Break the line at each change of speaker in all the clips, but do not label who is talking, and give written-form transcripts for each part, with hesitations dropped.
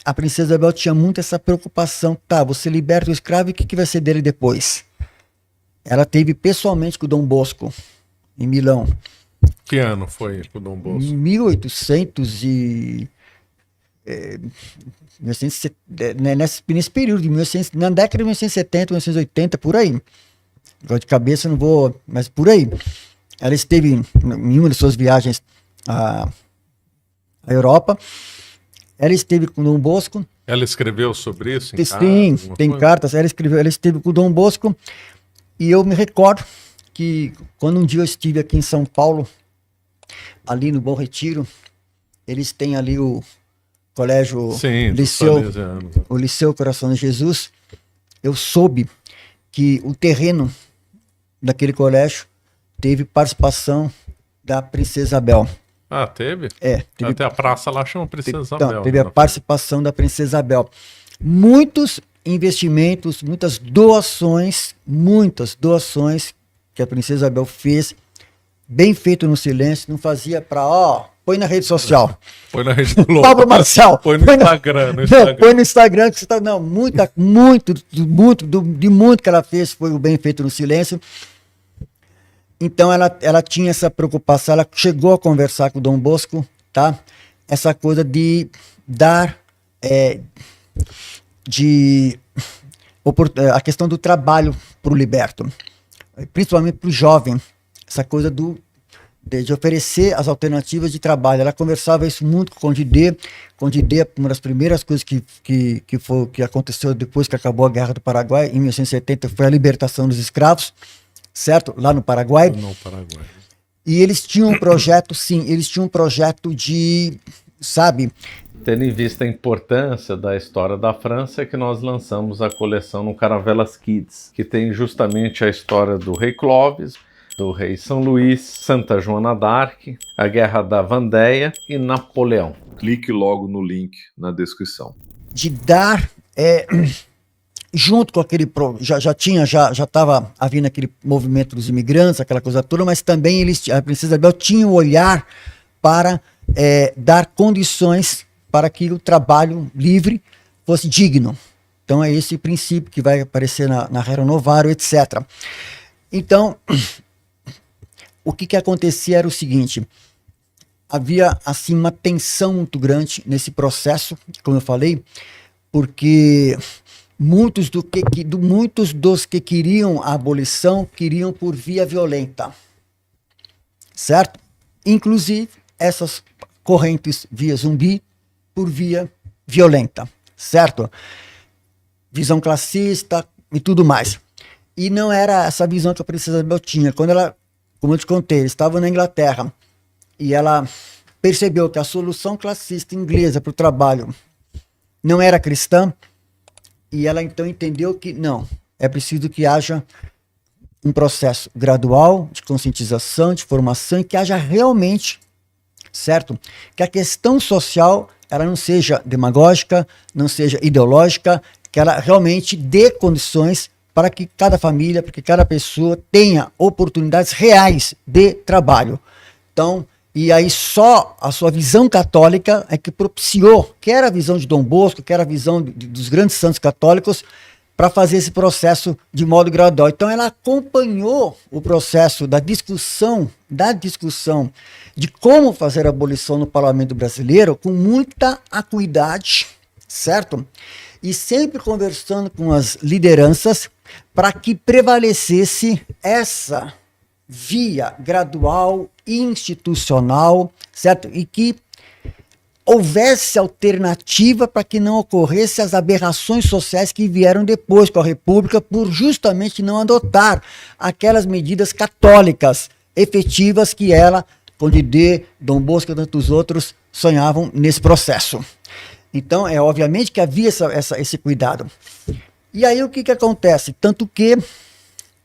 a princesa Isabel tinha muito essa preocupação. Tá, você liberta o escravo e o que vai ser dele depois? Ela teve pessoalmente com o Dom Bosco, em Milão.
Que ano foi com o Dom Bosco?
Em 1800 e... nesse período, na década de 1970, 1980, por aí. De cabeça não vou, mas por aí. Ela esteve em uma de suas viagens à Europa. Ela esteve com o Dom Bosco.
Ela escreveu sobre isso?
Sim, tem cartas. Ela esteve com o Dom Bosco. E eu me recordo que quando um dia eu estive aqui em São Paulo, ali no Bom Retiro, eles têm ali o colégio,
sim,
o Liceu Coração de Jesus. Eu soube que o terreno daquele colégio teve participação da Princesa Isabel.
Ah, teve?
Teve,
até a praça lá chama Princesa Isabel.
Não, teve a participação da Princesa Isabel. Muitos investimentos, muitas doações que a Princesa Isabel fez, bem feito no silêncio, não fazia para, põe na rede social.
Põe na rede do
Pablo Marcial.
Põe no Instagram.
Não, põe no Instagram que você tá. Não, muito que ela fez foi o bem feito no silêncio. Então ela tinha essa preocupação, ela chegou a conversar com o Dom Bosco, tá? Essa coisa de dar a questão do trabalho para o liberto, principalmente para o jovem, essa coisa de oferecer as alternativas de trabalho. Ela conversava isso muito com o Condé. Condé, uma das primeiras coisas que aconteceu depois que acabou a Guerra do Paraguai, em 1970, foi a libertação dos escravos, certo? Lá no Paraguai.
No Paraguai.
E eles tinham um projeto, de, sabe...
Tendo em vista a importância da história da França, é que nós lançamos a coleção no Caravelas Kids, que tem justamente a história do rei Clovis, do rei São Luís, Santa Joana d'Arc, a Guerra da Vandéia e Napoleão.
Clique logo no link na descrição.
De dar, junto com aquele, já estava havendo aquele movimento dos imigrantes, aquela coisa toda, mas também a Princesa Isabel tinha um olhar para dar condições para que o trabalho livre fosse digno. Então é esse princípio que vai aparecer na Rerum Novarum, etc. Então, o que acontecia era o seguinte: havia assim uma tensão muito grande nesse processo, como eu falei, porque muitos dos que queriam a abolição queriam por via violenta, certo? Inclusive essas correntes via zumbi, por via violenta, certo? Visão classista e tudo mais. E não era essa visão que a Princesa Isabel tinha. Quando ela, como eu te contei, estava na Inglaterra e ela percebeu que a solução classista inglesa para o trabalho não era cristã, e ela então entendeu que não, é preciso que haja um processo gradual de conscientização, de formação, e que haja realmente, certo? Que a questão social ela não seja demagógica, não seja ideológica, que ela realmente dê condições para que cada família, para que cada pessoa tenha oportunidades reais de trabalho. Então, e aí só a sua visão católica é que propiciou, quer a visão de Dom Bosco, quer a visão dos grandes santos católicos, para fazer esse processo de modo gradual. Então ela acompanhou o processo da discussão de como fazer a abolição no parlamento brasileiro com muita acuidade, certo? E sempre conversando com as lideranças para que prevalecesse essa via gradual, institucional, certo? E que houvesse alternativa para que não ocorresse as aberrações sociais que vieram depois com a República, por justamente não adotar aquelas medidas católicas efetivas que ela, Condé, Dom Bosco e tantos outros sonhavam nesse processo. Então, obviamente que havia esse cuidado. E aí o que acontece? Tanto que,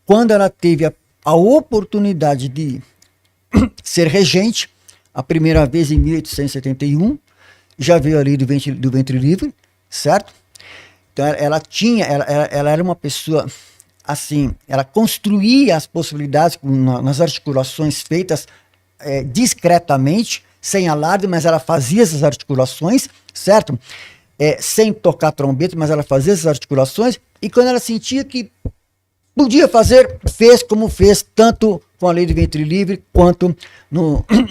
quando ela teve a oportunidade de ser regente, a primeira vez em 1871, já veio ali do ventre livre, certo? Então ela era uma pessoa assim, ela construía as possibilidades nas articulações feitas discretamente, sem alarde, mas ela fazia essas articulações, certo? sem tocar trombeta, mas ela fazia essas articulações, e quando ela sentia que podia fazer, fez como fez, tanto com a lei do ventre livre, quanto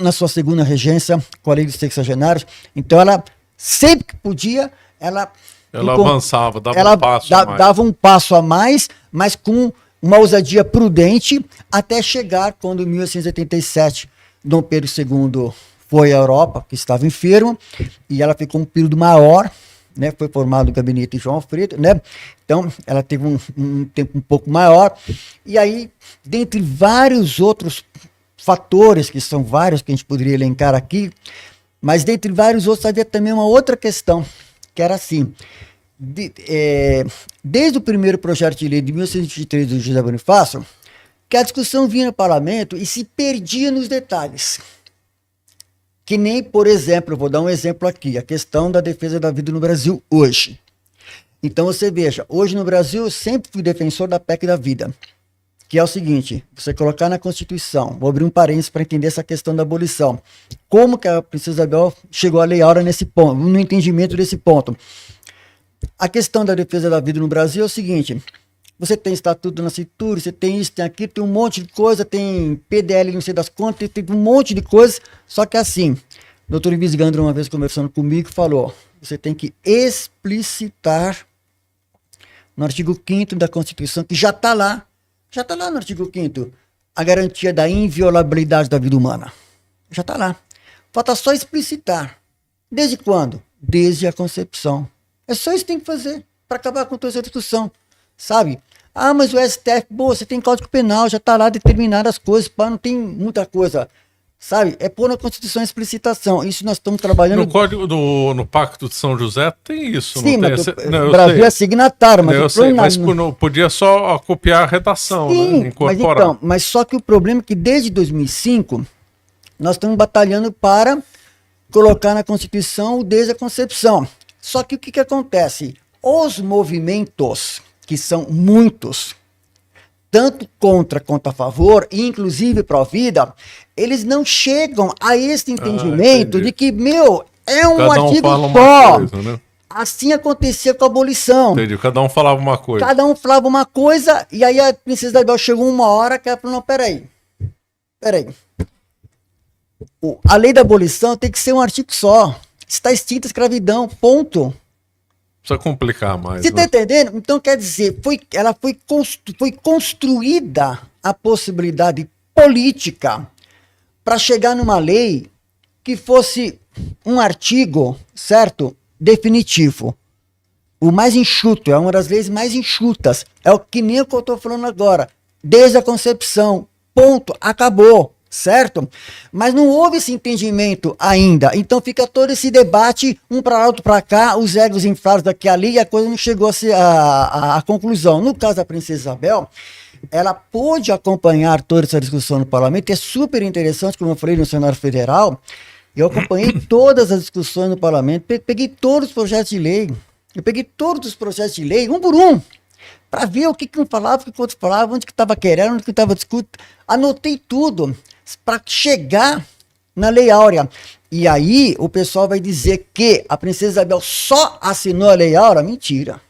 na sua segunda regência, com a lei dos sexagenários. Então ela, sempre que podia, ela
avançava, dava um passo a mais.
Dava um passo a mais, mas com uma ousadia prudente, até chegar quando, em 1887, Dom Pedro II foi à Europa, que estava enfermo, e ela ficou um período maior, né? Foi formado o gabinete de João Alfredo, né? Então ela teve um tempo um pouco maior, e aí, dentre vários outros fatores, que são vários que a gente poderia elencar aqui, mas dentre vários outros havia também uma outra questão, que era assim: desde o primeiro projeto de lei de 1923 do José Bonifácio, que a discussão vinha no parlamento e se perdia nos detalhes. Que nem, por exemplo, eu vou dar um exemplo aqui, a questão da defesa da vida no Brasil hoje. Então você veja, hoje no Brasil eu sempre fui defensor da PEC da vida, que é o seguinte: você colocar na Constituição, vou abrir um parênteses para entender essa questão da abolição, como que a Princesa Isabel chegou à Lei Áurea nesse ponto, no entendimento desse ponto. A questão da defesa da vida no Brasil é o seguinte: você tem estatuto na cintura, você tem isso, tem aquilo, tem um monte de coisa, tem PDL, não sei das contas, tem um monte de coisas, só que assim, o Dr. Ives Gandra, uma vez conversando comigo, falou: você tem que explicitar no artigo 5º da Constituição, que já está lá no artigo 5º, a garantia da inviolabilidade da vida humana. Já está lá. Falta só explicitar. Desde quando? Desde a concepção. É só isso que tem que fazer para acabar com toda essa discussão, sabe? Ah, mas o STF, você tem Código Penal, já está lá determinado as coisas, não tem muita coisa, sabe? É pôr na Constituição a explicitação. Isso nós estamos trabalhando.
No Código, no Pacto de São José tem isso.
Sim,
não
mas
tem?
o Brasil é signatário, mas
eu sei, mas podia só copiar a redação,
sim,
né? Incorporar.
Mas só que o problema é que desde 2005 nós estamos batalhando para colocar na Constituição desde a concepção. Só que o que acontece? Os movimentos, que são muitos, tanto contra quanto a favor, e inclusive pró-vida, eles não chegam a esse entendimento de que, é um
cada
artigo
só. Né?
Assim acontecia com a abolição.
Entendi, cada um falava uma coisa.
Cada um falava uma coisa, e aí a Princesa Isabel chegou uma hora que ela falou: não, peraí. A lei da abolição tem que ser um artigo só. Está extinta a escravidão, ponto.
Precisa complicar mais.
Você está entendendo? Então, quer dizer, foi construída a possibilidade política para chegar numa lei que fosse um artigo, certo? Definitivo. O mais enxuto, é uma das leis mais enxutas. É o que nem o que eu estou falando agora. Desde a concepção, ponto, acabou. Certo? Mas não houve esse entendimento ainda. Então fica todo esse debate, um para lá, outro para cá, os egos inflados daqui e ali, e a coisa não chegou a conclusão. No caso da Princesa Isabel, ela pôde acompanhar toda essa discussão no parlamento. É super interessante, como eu falei no Senado Federal, eu acompanhei todas as discussões no parlamento, peguei todos os projetos de lei, um por um, para ver o que um falava, o que o outro falava, onde que estava querendo, onde que estava discutindo. Anotei tudo para chegar na Lei Áurea. E aí o pessoal vai dizer que a Princesa Isabel só assinou a Lei Áurea. Mentira.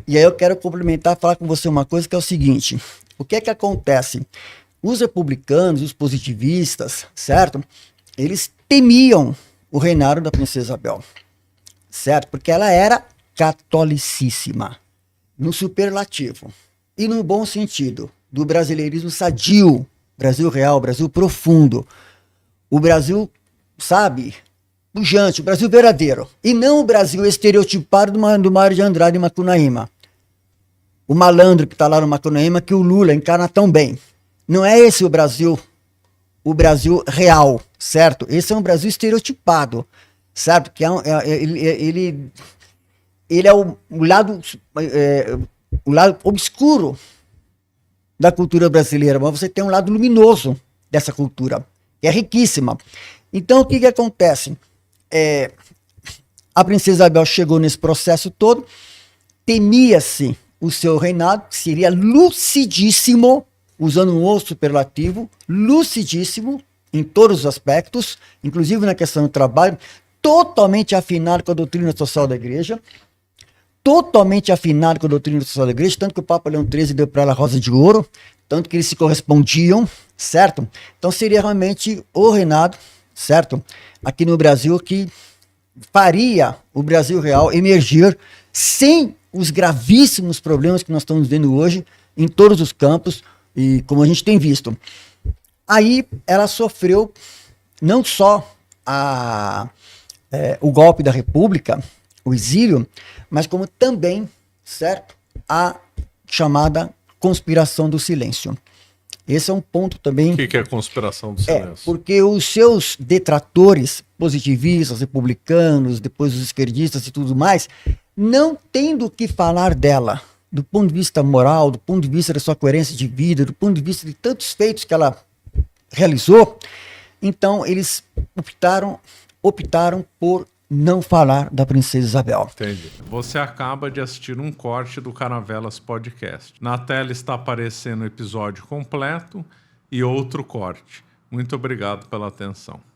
E aí eu quero complementar, falar com você uma coisa que é o seguinte: o que é que acontece? Os republicanos, os positivistas, certo? Eles temiam o reinado da Princesa Isabel, certo? Porque ela era catolicíssima, no superlativo e no bom sentido, do brasileirismo sadio, Brasil real, Brasil profundo, o Brasil, sabe, pujante, o Brasil verdadeiro, e não o Brasil estereotipado do Mário de Andrade e Macunaíma, o malandro que está lá no Macunaíma, que o Lula encarna tão bem. Não é esse o Brasil real, certo? Esse é um Brasil estereotipado, certo? Que ele é o lado obscuro da cultura brasileira, mas você tem um lado luminoso dessa cultura, que é riquíssima. Então, o que acontece? A Princesa Isabel chegou nesse processo todo, temia-se o seu reinado, que seria lucidíssimo, usando um outro superlativo, lucidíssimo em todos os aspectos, inclusive na questão do trabalho. totalmente afinado com a doutrina social da igreja, tanto que o Papa Leão XIII deu para ela a Rosa de Ouro, tanto que eles se correspondiam, certo? Então seria realmente o reinado, certo? Aqui no Brasil, que faria o Brasil real emergir sem os gravíssimos problemas que nós estamos vendo hoje em todos os campos e como a gente tem visto. Aí ela sofreu não só o golpe da República, o exílio, mas como também, certo, a chamada conspiração do silêncio. Esse é um ponto também.
O que é a conspiração do silêncio?
Porque os seus detratores positivistas, republicanos, depois os esquerdistas e tudo mais, não tendo o que falar dela, do ponto de vista moral, do ponto de vista da sua coerência de vida, do ponto de vista de tantos feitos que ela realizou, então eles optaram por não falar da Princesa Isabel.
Entendi. Você acaba de assistir um corte do Caravelas Podcast. Na tela está aparecendo o episódio completo e outro corte. Muito obrigado pela atenção.